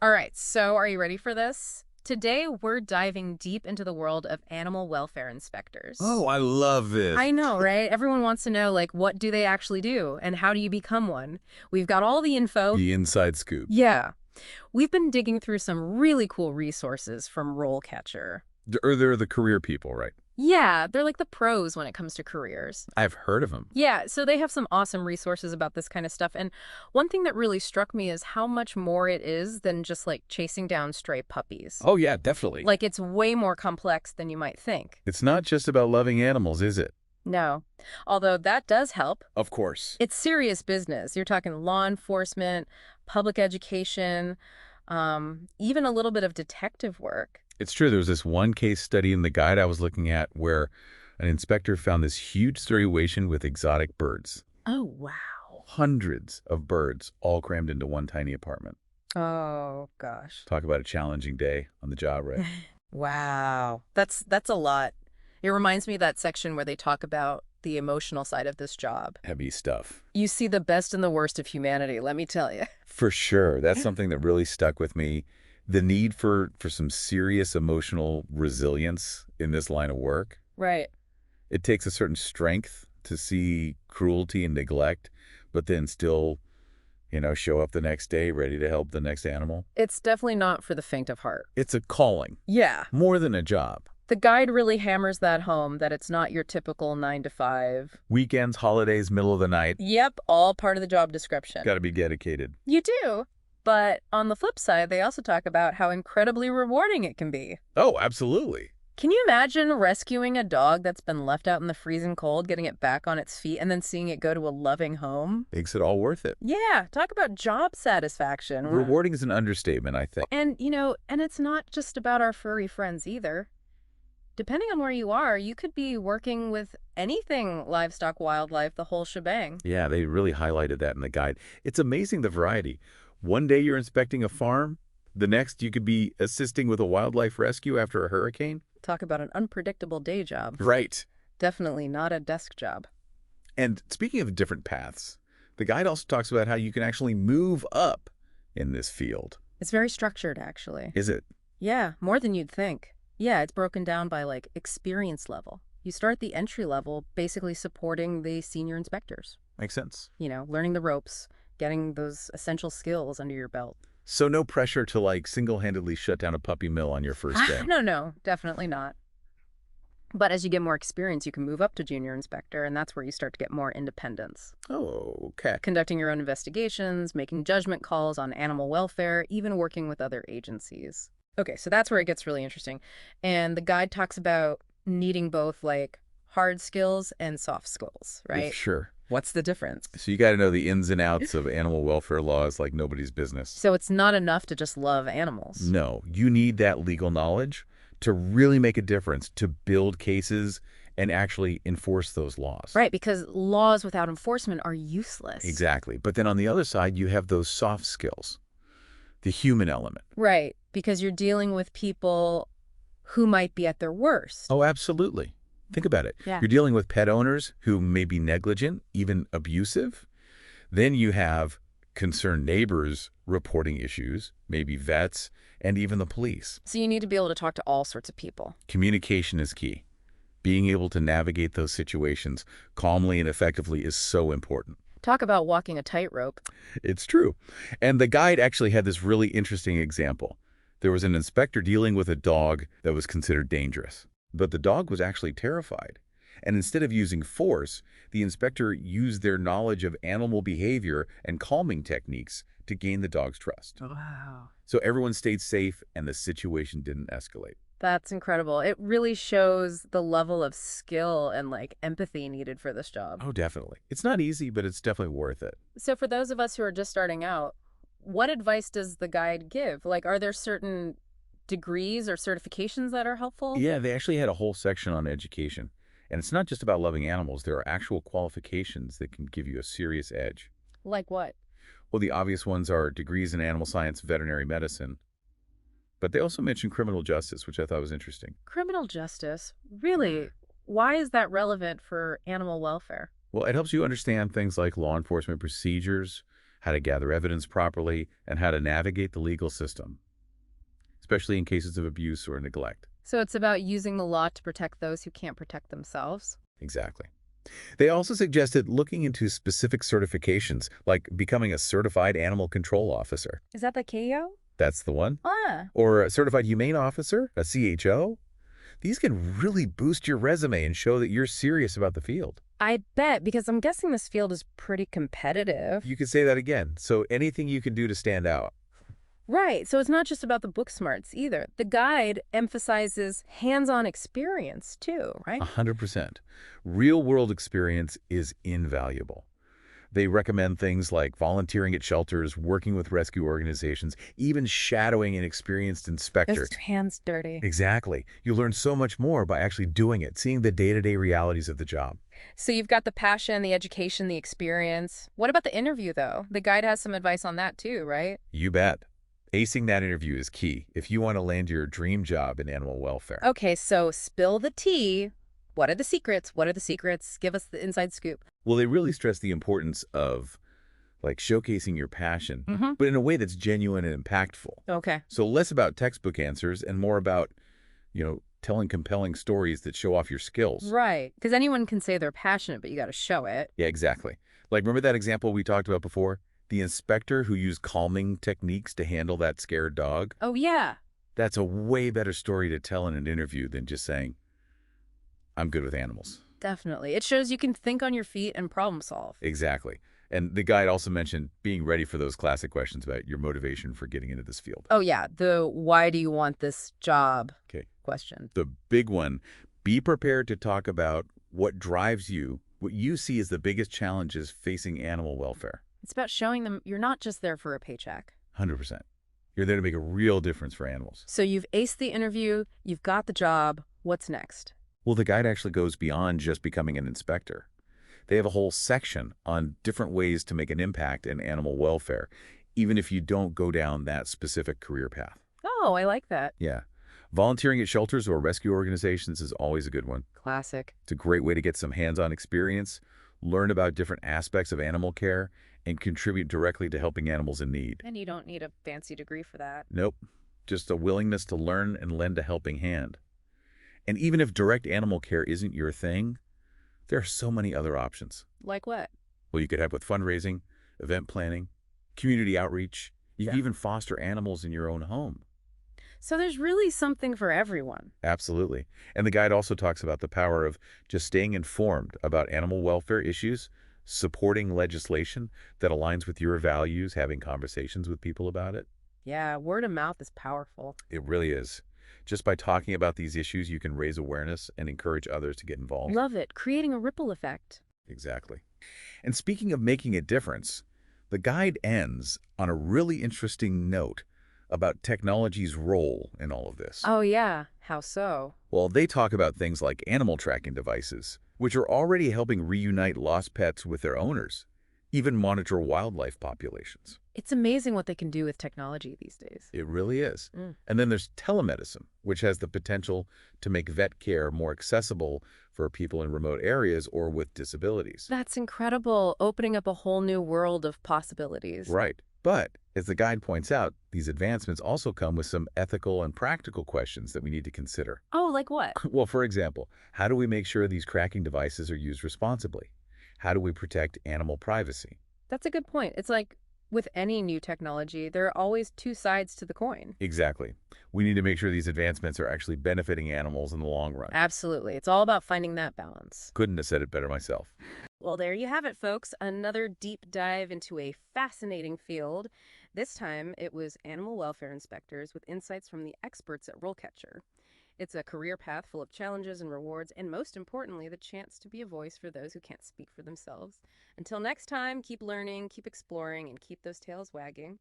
All right, so are you ready for this? Today, we're diving deep into the world of animal welfare Oh, inspectors. I love this. I know, right? Everyone wants to know, like, what do they actually do and how do you become one? We've got all the info. The inside scoop. Yeah. We've been digging through some really cool resources from RoleCatcher. Or they're the career people, right? Yeah, they're like the pros when it comes to careers. I've heard of them. Yeah, so they have some awesome resources about this kind of stuff. And one thing that really struck me is how much more it is than just like chasing down stray puppies. Oh, yeah, definitely. Like, it's way more complex than you might think. It's not just about loving animals, is it? No. Although that does help. Of course. It's serious business. You're talking law enforcement, public education, even a little bit of detective work. It's true. There was this one case study in the guide I was looking at where an inspector found this huge situation with exotic birds. Oh, wow. Hundreds of birds all crammed into one tiny apartment. Oh, gosh. Talk about a challenging day on the job, right? Wow. That's a lot. It reminds me of that section where they talk about the emotional side of this job. Heavy stuff. You see the best and the worst of humanity, let me tell you. For sure. That's something that really stuck with me. The need for some serious emotional resilience in this line of work. Right. It takes a certain strength to see cruelty and neglect, but then still, show up the next day ready to help the next animal. It's definitely not for the faint of heart. It's a calling, Yeah. more than a job. The guide really hammers that home, that it's not your typical 9 to 5. Weekends, holidays, middle of the night, Yep, all part of the job description. got to be dedicated. You do. But on the flip side, they also talk about how incredibly rewarding it can be. Oh, absolutely. Can you imagine rescuing a dog that's been left out in the freezing cold, getting it back on its feet, and then seeing it go to a loving home? Makes it all worth it. Yeah, talk about job satisfaction. Rewarding is an understatement, I think. And, and it's not just about our furry friends either. Depending on where you are, you could be working with anything livestock, wildlife, the whole shebang. Yeah, they really highlighted that in the guide. It's amazing the variety. One day you're inspecting a farm, the next you could be assisting with a wildlife rescue after a hurricane. Talk about an unpredictable day job. Right. Definitely not a desk job. And speaking of different paths, the guide also talks about how you can actually move up in this field. It's very structured, actually. Is it? Yeah, more than you'd think. Yeah, it's broken down by, like, experience level. You start at the entry level, basically supporting the senior inspectors. Makes sense. Learning the ropes, getting those essential skills under your belt. So no pressure to single-handedly shut down a puppy mill on your first day. No, definitely not. But as you get more experience, you can move up to junior inspector, and that's where you start to get more independence. Oh, okay. Conducting your own investigations, making judgment calls on animal welfare, even working with other agencies. Okay, so that's where it gets really interesting. And the guide talks about needing both, hard skills and soft skills, right? Sure. What's the difference? So you got to know the ins and outs of animal welfare laws like nobody's business. So it's not enough to just love animals. No, you need that legal knowledge to really make a difference, to build cases and actually enforce those laws. Right, because laws without enforcement are useless. Exactly. But then on the other side, you have those soft skills, the human element. Right, because you're dealing with people who might be at their worst. Oh, absolutely. Think about it. Yeah. You're dealing with pet owners who may be negligent, even abusive. Then you have concerned neighbors reporting issues, maybe vets, and even the police. So you need to be able to talk to all sorts of people. Communication is key. Being able to navigate those situations calmly and effectively is so important. Talk about walking a tightrope. It's true. And the guide actually had this really interesting example. There was an inspector dealing with a dog that was considered dangerous, but the dog was actually terrified. And instead of using force, the inspector used their knowledge of animal behavior and calming techniques to gain the dog's trust. Wow. So everyone stayed safe and the situation didn't escalate. That's incredible. It really shows the level of skill and empathy needed for this job. Oh, definitely. It's not easy, but it's definitely worth it. So for those of us who are just starting out, what advice does the guide give? Are there certain degrees or certifications that are helpful? Yeah, they actually had a whole section on education. And it's not just about loving animals. There are actual qualifications that can give you a serious edge. Like what? Well, the obvious ones are degrees in animal science, veterinary medicine. But they also mentioned criminal justice, which I thought was interesting. Criminal justice? Really? Why is that relevant for animal welfare? Well, it helps you understand things like law enforcement procedures, how to gather evidence properly, and how to navigate the legal system, especially in cases of abuse or neglect. So it's about using the law to protect those who can't protect themselves? Exactly. They also suggested looking into specific certifications, like becoming a certified animal control officer. Is that the KO? That's the one. Ah, Or a certified humane officer, a CHO. These can really boost your resume and show that you're serious about the field. I bet, because I'm guessing this field is pretty competitive. You could say that again. So anything you can do to stand out. Right, so it's not just about the book smarts either. The guide emphasizes hands-on experience too, right? 100%. Real-world experience is invaluable. They recommend things like volunteering at shelters, working with rescue organizations, even shadowing an experienced inspector. It's hands dirty. Exactly. You learn so much more by actually doing it, seeing the day-to-day realities of the job. So you've got the passion, the education, the experience. What about the interview, though? The guide has some advice on that too, right? You bet. Acing that interview is key if you want to land your dream job in animal welfare. Okay, so spill the tea. What are the secrets? What are the secrets? Give us the inside scoop. Well, they really stress the importance of showcasing your passion, Mm-hmm. but in a way that's genuine and impactful. Okay. So less about textbook answers and more about, telling compelling stories that show off your skills. Right, because anyone can say they're passionate, but you got to show it. Yeah, exactly. Like, remember that example we talked about before? The inspector who used calming techniques to handle that scared dog? Oh, yeah. That's a way better story to tell in an interview than just saying, I'm good with animals. Definitely. It shows you can think on your feet and problem solve. Exactly. And the guide also mentioned being ready for those classic questions about your motivation for getting into this field. Oh, yeah. The why do you want this job Okay. question. The big one, be prepared to talk about what drives you, what you see as the biggest challenges facing animal welfare. It's about showing them you're not just there for a paycheck. 100%. You're there to make a real difference for animals. So you've aced the interview, you've got the job. What's next? Well, the guide actually goes beyond just becoming an inspector. They have a whole section on different ways to make an impact in animal welfare, even if you don't go down that specific career path. Oh, I like that. Yeah. Volunteering at shelters or rescue organizations is always a good one. Classic. It's a great way to get some hands-on experience, learn about different aspects of animal care, and contribute directly to helping animals in need. And you don't need a fancy degree for that. Nope. Just a willingness to learn and lend a helping hand. And even if direct animal care isn't your thing, there are so many other options. Like what? Well, you could help with fundraising, event planning, community outreach. You can even foster animals in your own home. So there's really something for everyone. Absolutely. And the guide also talks about the power of just staying informed about animal welfare issues, supporting legislation that aligns with your values, having conversations with people about it. Yeah, word of mouth is powerful. It really is. Just by talking about these issues, you can raise awareness and encourage others to get involved. Love it. Creating a ripple effect. Exactly. And speaking of making a difference, the guide ends on a really interesting note about technology's role in all of this. Oh, yeah. How so? Well, they talk about things like animal tracking devices, which are already helping reunite lost pets with their owners, even monitor wildlife populations. It's amazing what they can do with technology these days. It really is. Mm. And then there's telemedicine, which has the potential to make vet care more accessible for people in remote areas or with disabilities. That's incredible, opening up a whole new world of possibilities. Right. But, as the guide points out, these advancements also come with some ethical and practical questions that we need to consider. Oh, like what? Well, for example, how do we make sure these tracking devices are used responsibly? How do we protect animal privacy? That's a good point. It's like with any new technology, there are always two sides to the coin. Exactly. We need to make sure these advancements are actually benefiting animals in the long run. Absolutely. It's all about finding that balance. Couldn't have said it better myself. Well, there you have it, folks. Another deep dive into a fascinating field. This time, it was animal welfare inspectors with insights from the experts at RoleCatcher. It's a career path full of challenges and rewards, and most importantly, the chance to be a voice for those who can't speak for themselves. Until next time, keep learning, keep exploring, and keep those tails wagging.